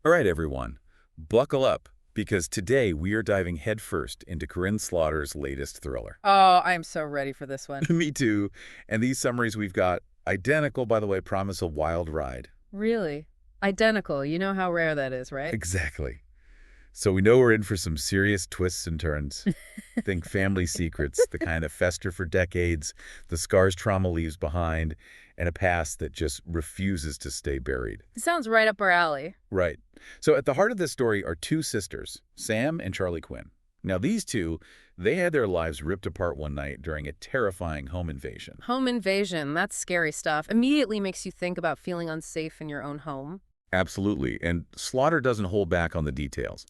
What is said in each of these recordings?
All right, everyone, buckle up, because today we are diving headfirst into Corinne Slaughter's latest thriller. Oh, I am so ready for this one. Me too. And these summaries we've got, identical, by the way, promise a wild ride. Really? Identical. You know how rare that is, right? Exactly. So we know we're in for some serious twists and turns. Think family secrets, the kind of fester for decades, the scars trauma leaves behind, and a past that just refuses to stay buried. It sounds right up our alley. Right. So at the heart of this story are two sisters, Sam and Charlie Quinn. Now these two, they had their lives ripped apart one night during a terrifying home invasion. Home invasion, that's scary stuff. Immediately makes you think about feeling unsafe in your own home. Absolutely, and Slaughter doesn't hold back on the details.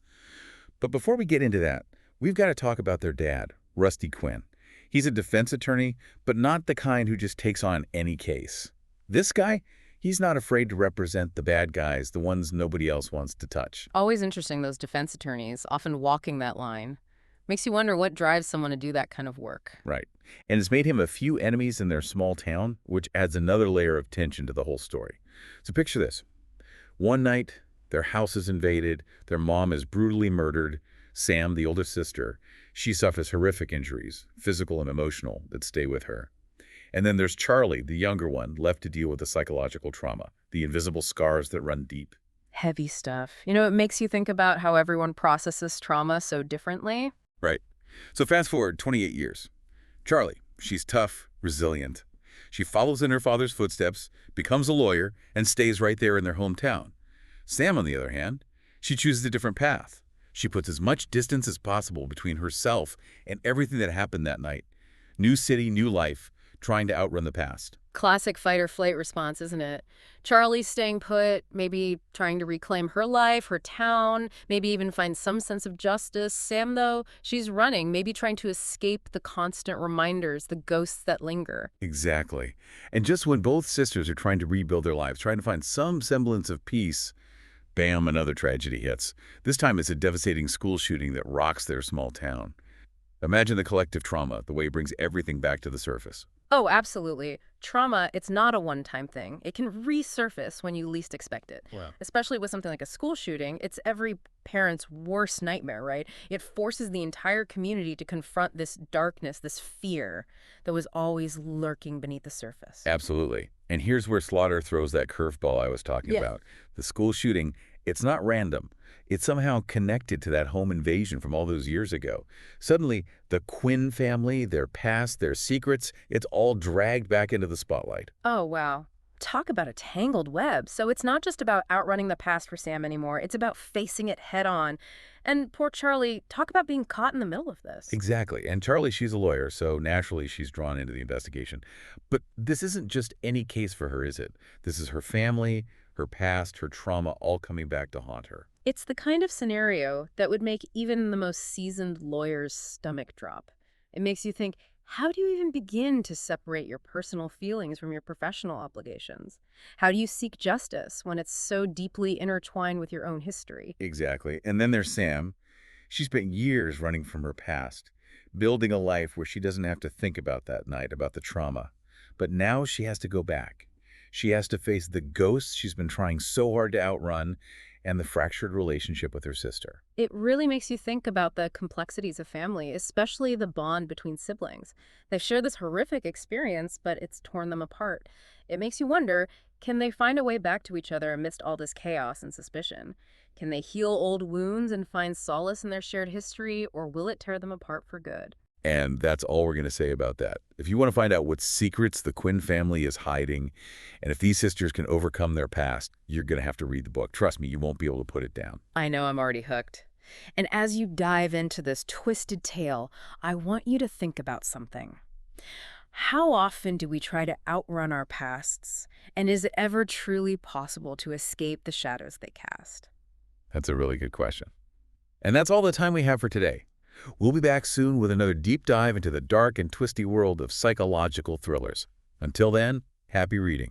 But before we get into that, we've got to talk about their dad, Rusty Quinn. He's a defense attorney, but not the kind who just takes on any case. This guy, he's not afraid to represent the bad guys, the ones nobody else wants to touch. Always interesting, those defense attorneys, often walking that line. Makes you wonder what drives someone to do that kind of work. Right. And it's made him a few enemies in their small town, which adds another layer of tension to the whole story. So picture this. One night, their house is invaded, their mom is brutally murdered. Sam, the older sister, she suffers horrific injuries, physical and emotional, that stay with her. And then there's Charlie, the younger one, left to deal with the psychological trauma, the invisible scars that run deep. Heavy stuff. You know, it makes you think about how everyone processes trauma so differently. Right. So fast forward 28 years. Charlie, she's tough, resilient. She follows in her father's footsteps, becomes a lawyer, and stays right there in their hometown. Sam, on the other hand, she chooses a different path. She puts as much distance as possible between herself and everything that happened that night. New city, new life, trying to outrun the past. Classic fight or flight response, isn't it? Charlie's staying put, maybe trying to reclaim her life, her town, maybe even find some sense of justice. Sam, though, she's running, maybe trying to escape the constant reminders, the ghosts that linger. Exactly. And just when both sisters are trying to rebuild their lives, trying to find some semblance of peace, bam, another tragedy hits. This time it's a devastating school shooting that rocks their small town. Imagine the collective trauma, the way it brings everything back to the surface. Oh, absolutely. Trauma, it's not a one-time thing. It can resurface when you least expect it. Wow. Especially with something like a school shooting, it's every parent's worst nightmare, right? It forces the entire community to confront this darkness, this fear that was always lurking beneath the surface. Absolutely. And here's where Slaughter throws that curveball I was talking Yeah. about. The school shooting, it's not random. It's somehow connected to that home invasion from all those years ago. Suddenly, the Quinn family, their past, their secrets, it's all dragged back into the spotlight. Oh, wow. Talk about a tangled web. So it's not just about outrunning the past for Sam anymore. It's about facing it head on. And poor Charlie, talk about being caught in the middle of this. Exactly. And Charlie, she's a lawyer, so naturally she's drawn into the investigation. But this isn't just any case for her, is it? This is her family, her past, her trauma, all coming back to haunt her. It's the kind of scenario that would make even the most seasoned lawyer's stomach drop. It makes you think, how do you even begin to separate your personal feelings from your professional obligations? How do you seek justice when it's so deeply intertwined with your own history? Exactly. And then there's Sam. She spent years running from her past, building a life where she doesn't have to think about that night, about the trauma. But now she has to go back. She has to face the ghosts she's been trying so hard to outrun and the fractured relationship with her sister. It really makes you think about the complexities of family, especially the bond between siblings. They've shared this horrific experience, but it's torn them apart. It makes you wonder, can they find a way back to each other amidst all this chaos and suspicion? Can they heal old wounds and find solace in their shared history, or will it tear them apart for good? And that's all we're going to say about that. If you want to find out what secrets the Quinn family is hiding, and if these sisters can overcome their past, you're going to have to read the book. Trust me, you won't be able to put it down. I know I'm already hooked. And as you dive into this twisted tale, I want you to think about something. How often do we try to outrun our pasts? And is it ever truly possible to escape the shadows they cast? That's a really good question. And that's all the time we have for today. We'll be back soon with another deep dive into the dark and twisty world of psychological thrillers. Until then, happy reading.